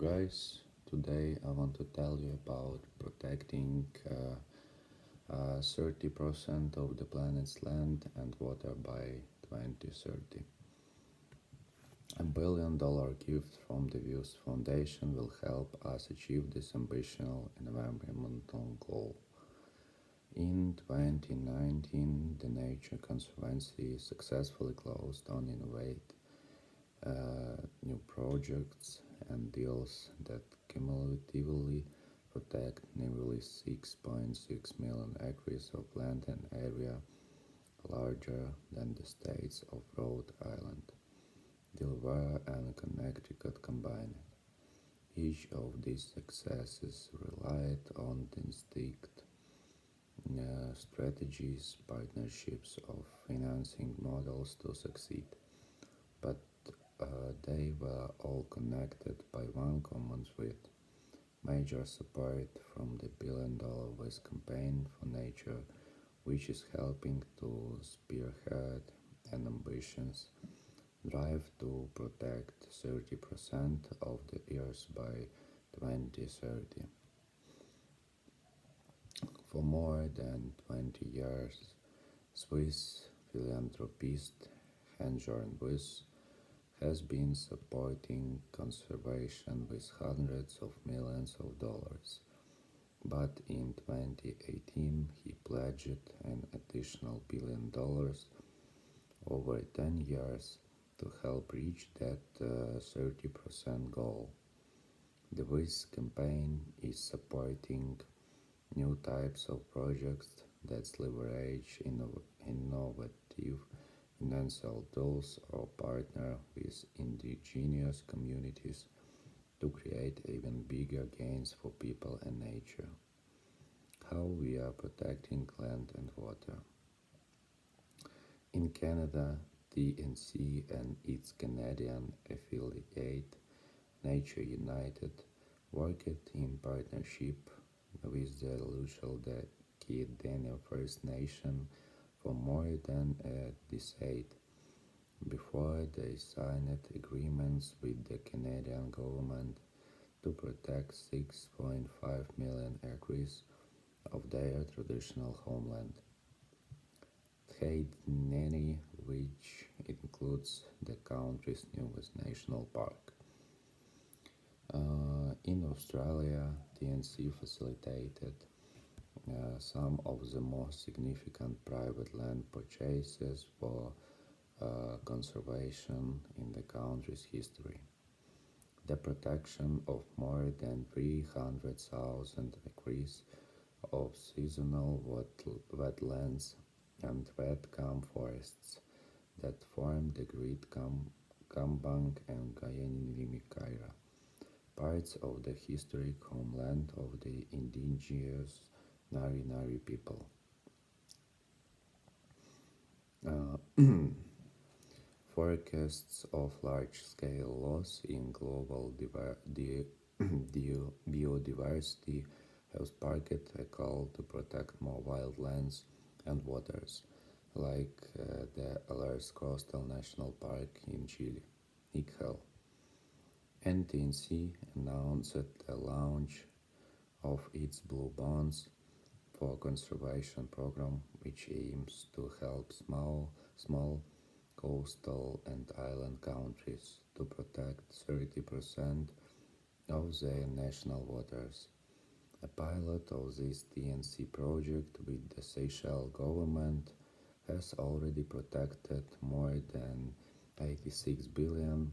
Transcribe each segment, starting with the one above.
Guys, today I want to tell you about protecting 30% of the planet's land and water by 2030. $1 billion gift from the Wyss Foundation will help us achieve this ambitious environmental goal. In 2019, the Nature Conservancy successfully closed on new projects and deals that cumulatively protect nearly 6.6 million acres of land and area larger than the states of Rhode Island, Delaware, and Connecticut combined. Each of these successes relied on distinct strategies, partnerships, of financing models to succeed, but they were all connected by one common thread: major support from the $1 billion Wyss campaign for nature, which is helping to spearhead an ambitious drive to protect 30% of the earth by 2030. For more than 20 years, Swiss philanthropist Hans-Jörn Wyss has been supporting conservation with hundreds of millions of dollars. But in 2018, he pledged an additional $1 billion over 10 years to help reach that 30% goal. The Wyss campaign is supporting new types of projects that leverage innovative financial tools or partner with indigenous communities to create even bigger gains for people and nature. How we are protecting land and water. In Canada, TNC and its Canadian affiliate, Nature United, worked in partnership with the Lushootseed First Nation for more than a decade before they signed agreements with the Canadian government to protect 6.5 million acres of their traditional homeland. Haidneni, which includes the country's newest national park. In Australia, TNC facilitated some of the most significant private land purchases for conservation in the country's history. The protection of more than 300,000 acres of seasonal wetlands and wet gum forests that form the Great Kambang and Gayanimikaira, parts of the historic homeland of the indigenous Ngari Ngari people. Forecasts of large-scale loss in global biodiversity have sparked a call to protect more wildlands and waters, like the Alers Coastal National Park in Chile, ICHEL. NTNC announced the launch of its Blue Bonds for Conservation program, which aims to help small coastal and island countries to protect 30% of their national waters. A pilot of this TNC project with the Seychelles government has already protected more than 86 billion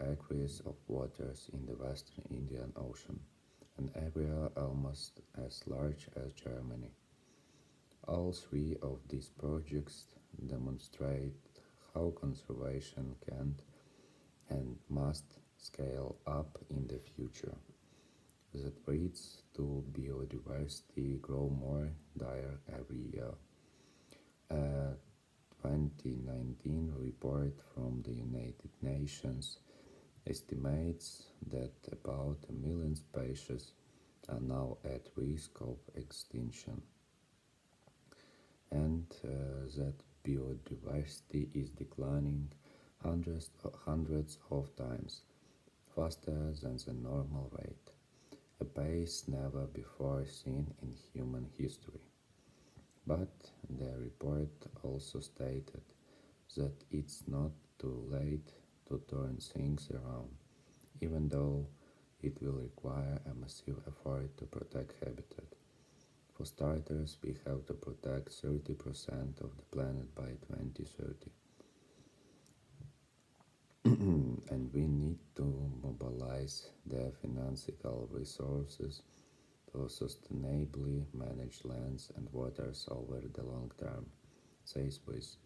acres of waters in the Western Indian Ocean, an area almost as large as Germany. All three of these projects demonstrate how conservation can and must scale up in the future. The threats to biodiversity grow more dire every year. A 2019 report from the United Nations estimates that about 1 million species are now at risk of extinction, and that biodiversity is declining hundreds of times faster than the normal rate, a pace never before seen in human history. But the report also stated that it's not too late to turn things around, even though it will require a massive effort to protect habitat. For starters, we have to protect 30% of the planet by 2030. And we need to mobilize the financial resources to sustainably manage lands and waters over the long term, says Wyss,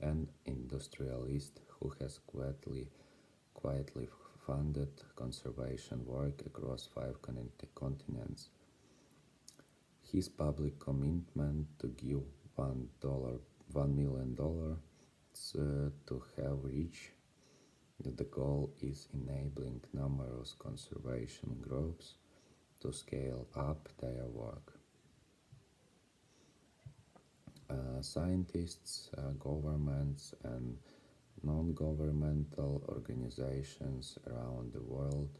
an industrialist who has quietly funded conservation work across five continents. His public commitment to give $1 million to have reached the goal is enabling numerous conservation groups to scale up their work. Scientists, governments, and non-governmental organizations around the world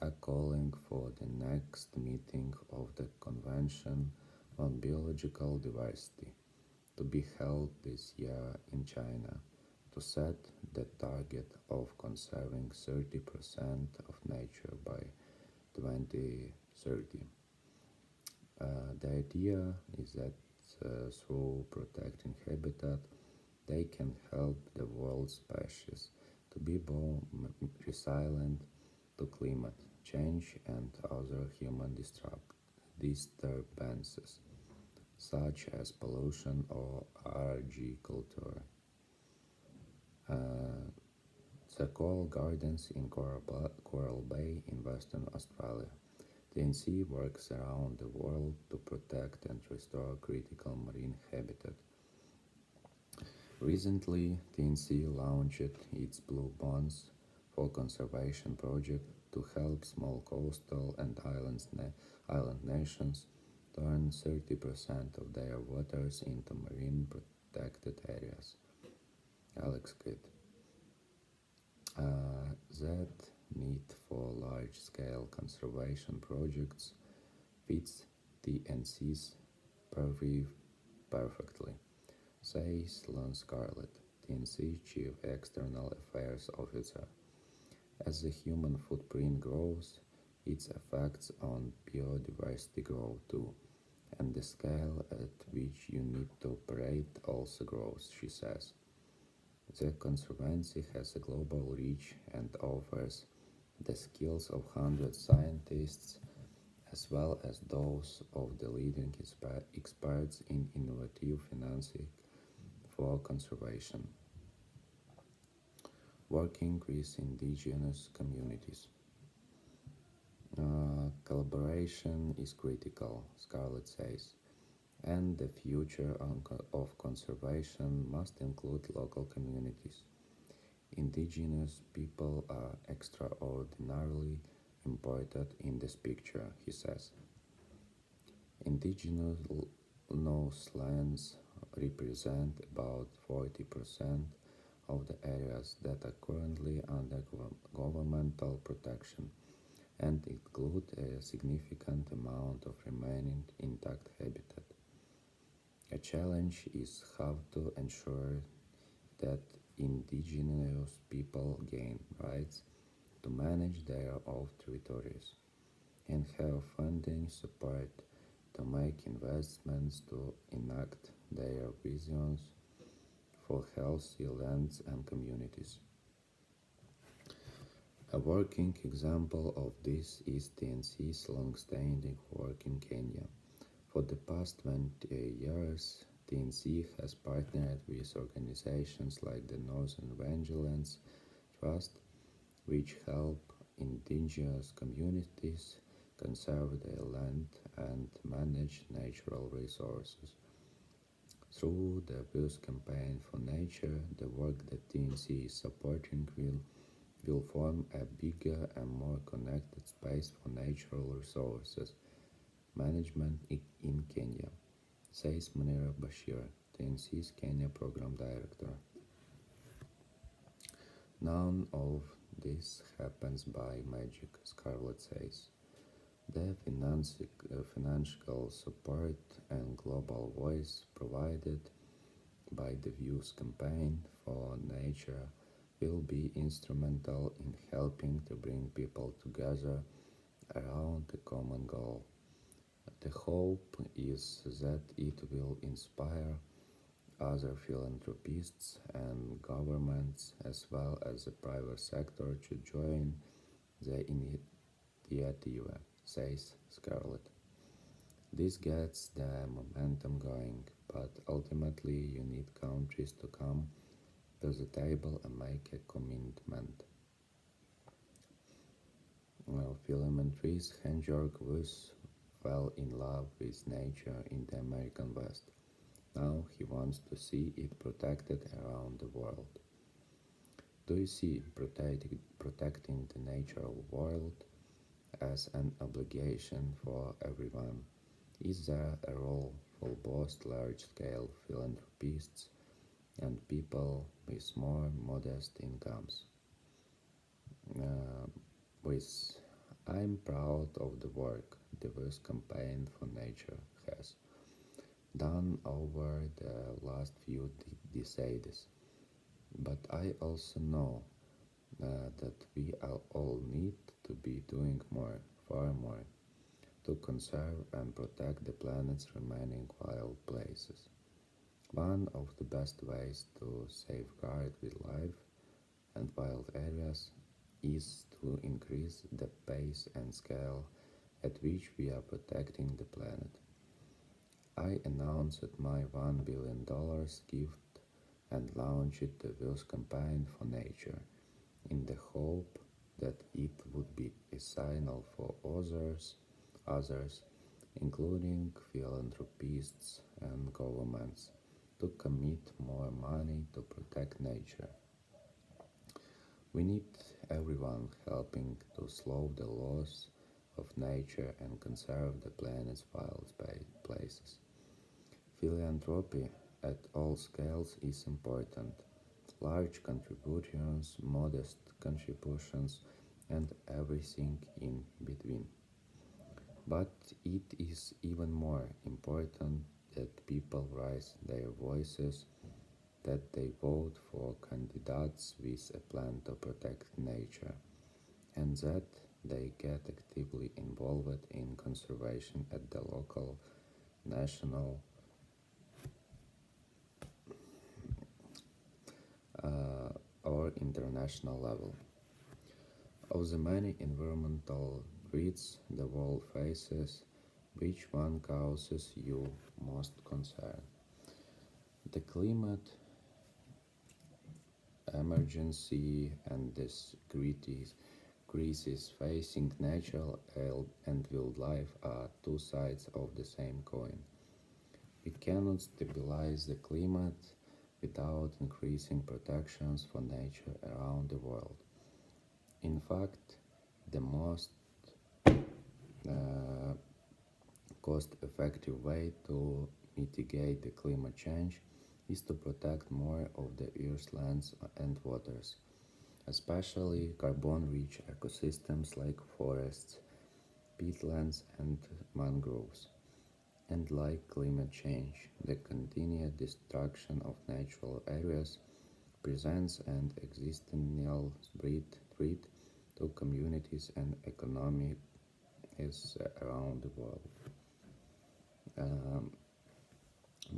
are calling for the next meeting of the Convention on Biological Diversity to be held this year in China to set the target of conserving 30% of nature by 2030. The idea is that through protecting habitat, they can help the world's species to be more resilient to climate change and other human disturbances, such as pollution or agriculture. The Coral Gardens in Coral Bay in Western Australia. TNC works around the world to protect and restore critical marine habitat. Recently, TNC launched its Blue Bonds for Conservation project to help small coastal and island nations turn 30% of their waters into marine protected areas. Alex Kidd. That need for large-scale conservation projects fits TNC's purview perfectly, says Lon Scarlett, TNC Chief External Affairs Officer. As the human footprint grows, its effects on biodiversity grow too, and the scale at which you need to operate also grows, she says. The Conservancy has a global reach and offers the skills of hundreds of scientists as well as those of the leading experts in innovative financing for conservation, working with indigenous communities. Collaboration is critical, Scarlett says, and the future of conservation must include local communities. Indigenous people are extraordinarily important in this picture, he says. Indigenous lands represent about 40% of the areas that are currently under governmental protection and include a significant amount of remaining intact habitat. A challenge is how to ensure that indigenous people gain rights to manage their own territories and have funding support to make investments to enact their visions for healthy lands and communities. A working example of this is TNC's long-standing work in Kenya. For the past 20 years, TNC has partnered with organizations like the Northern Rangelands Trust, which help indigenous communities conserve their land and manage natural resources. Through the Wyss Campaign for Nature, the work that TNC is supporting will form a bigger and more connected space for natural resources management in Kenya, says Munira Bashir, TNC's Kenya Program Director. None of this happens by magic, Scarlett says. The financial support and global voice provided by the Wyss campaign for nature will be instrumental in helping to bring people together around a common goal. The hope is that it will inspire other philanthropists and governments as well as the private sector to join the initiative, says Scarlett. This gets the momentum going, but ultimately you need countries to come to the table and make a commitment. Philanthropist Henjorg Wyss fell in love with nature in the American West. Now he wants to see it protected around the world. Do you see protecting the natural world as an obligation for everyone? Is there a role for both large-scale philanthropists and people with more modest incomes? Uh, with I'm proud of the work the Wyss Campaign for Nature has done over the last few decades, but I also know that we all need to be doing more, far more, to conserve and protect the planet's remaining wild places. One of the best ways to safeguard wildlife and wild areas is to increase the pace and scale at which we are protecting the planet. I announced my $1 billion gift and launched the Wyss Campaign for Nature in the hope that it would be a signal for others, including philanthropists and governments, to commit more money to protect nature. We need everyone helping to slow the loss of nature and conserve the planet's wild places. Philanthropy at all scales is important. Large contributions, modest contributions, and everything in between. But it is even more important that people raise their voices, that they vote for candidates with a plan to protect nature, and that they get actively involved in conservation at the local, national, or international level. Of the many environmental threats the world faces, which one causes you most concern? The climate emergency and the crisis facing natural and wildlife are two sides of the same coin. We cannot stabilize the climate without increasing protections for nature around the world. In fact, the most uh, cost-effective way to mitigate the climate change is to protect more of the Earth's lands and waters, especially carbon-rich ecosystems like forests, peatlands, and mangroves. And like climate change, the continued destruction of natural areas presents an existential threat to communities and economies around the world. Um,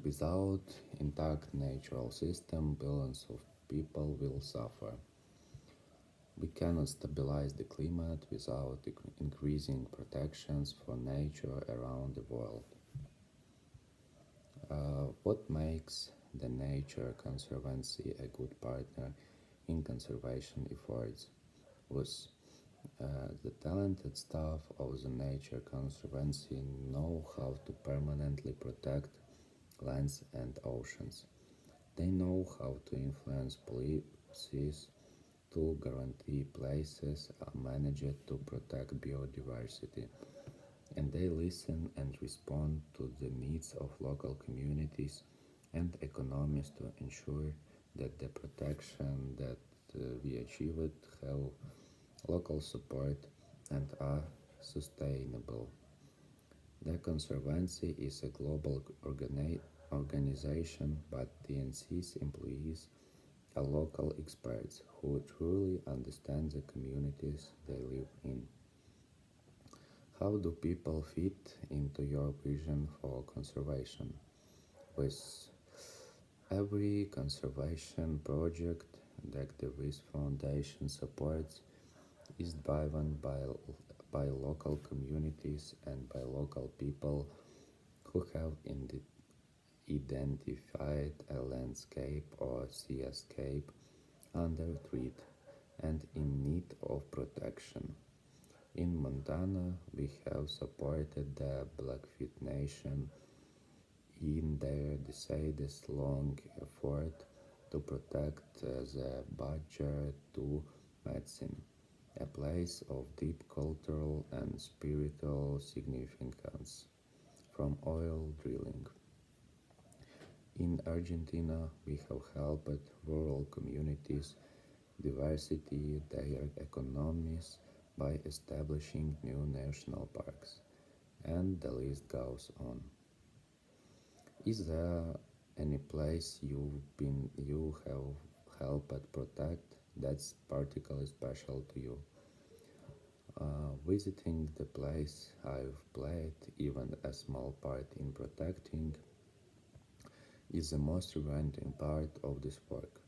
Without intact natural system, billions of people will suffer. We cannot stabilize the climate without increasing protections for nature around the world. What makes the Nature Conservancy a good partner in conservation efforts? Was the talented staff of the Nature Conservancy know how to permanently protect lands and oceans. They know how to influence policies to guarantee places are managed to protect biodiversity, and they listen and respond to the needs of local communities and economies to ensure that the protection that we achieve it have local support and are sustainable. The Conservancy is a global organization, but TNC's employees are local experts who truly understand the communities they live in. How do people fit into your vision for conservation? With every conservation project that the Wyss Foundation supports is driven by local communities and by local people who have identified a landscape or seascape under threat and in need of protection. In Montana, we have supported the Blackfoot Nation in their decades-long effort to protect the Badger to Medicine, a place of deep cultural and spiritual significance from oil drilling. In Argentina, we have helped rural communities diversity their economies by establishing new national parks, and the list goes on. Is there any place you have helped protect that's particularly special to you? Visiting the place I've played even a small part in protecting is the most rewarding part of this work.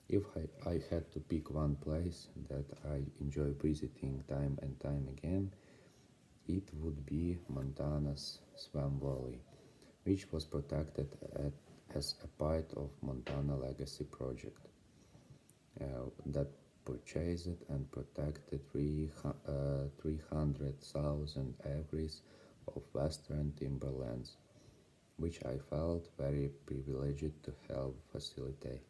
If I had to pick one place that I enjoy visiting time and time again, it would be Montana's Swamp Valley, which was protected as a part of Montana Legacy Project that purchased and protected 300,000 acres of western timberlands, which I felt very privileged to help facilitate.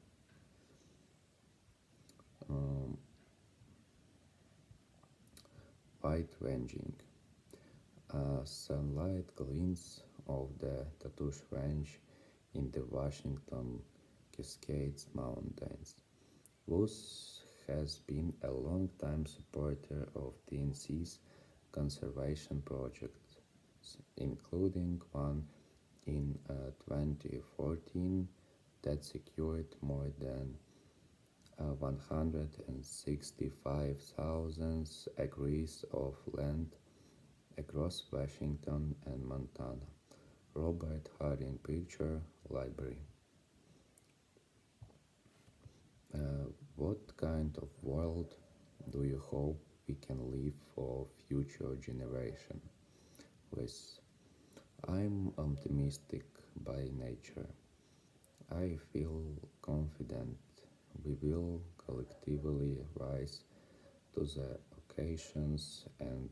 Um, White ranging. Sunlight glints of the Tatoosh Range in the Washington Cascades Mountains. Wyss has been a long-time supporter of TNC's conservation projects, including one in 2014 that secured more than 165,000 acres of land across Washington and Montana. Robert Harding Picture Library. What kind of world do you hope we can leave for future generation? With I'm optimistic by nature. I feel confident we will collectively rise to the occasions and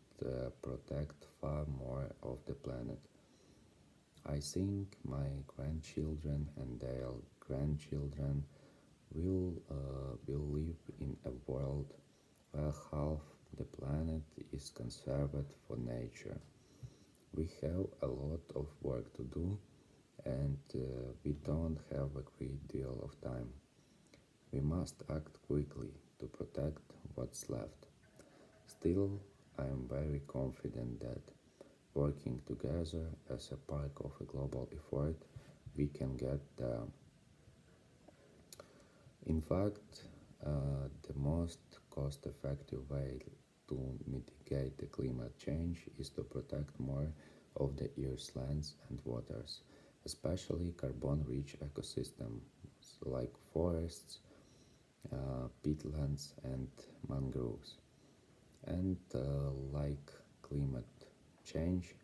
protect far more of the planet. I think my grandchildren and their grandchildren will live in a world where half the planet is conserved for nature. We have a lot of work to do and we don't have a great deal of time. We must act quickly to protect what's left. Still, I am very confident that working together as a part of a global effort, we can get there. In fact, the most cost-effective way to mitigate the climate change is to protect more of the Earth's lands and waters, especially carbon-rich ecosystems like forests, peatlands, and mangroves. And like climate change,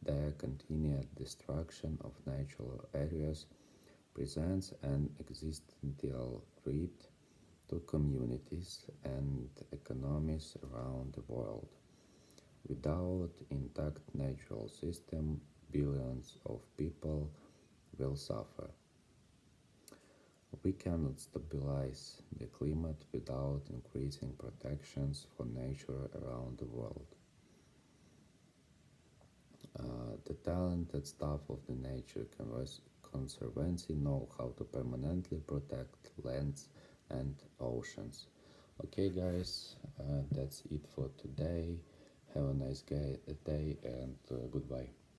the continued destruction of natural areas presents an existential threat to communities and economies around the world. Without intact natural system, billions of people will suffer. We cannot stabilize the climate without increasing protections for nature around the world. The talented staff of the Nature Conservancy know how to permanently protect lands and oceans. Okay, guys, that's it for today. Have a nice day and goodbye.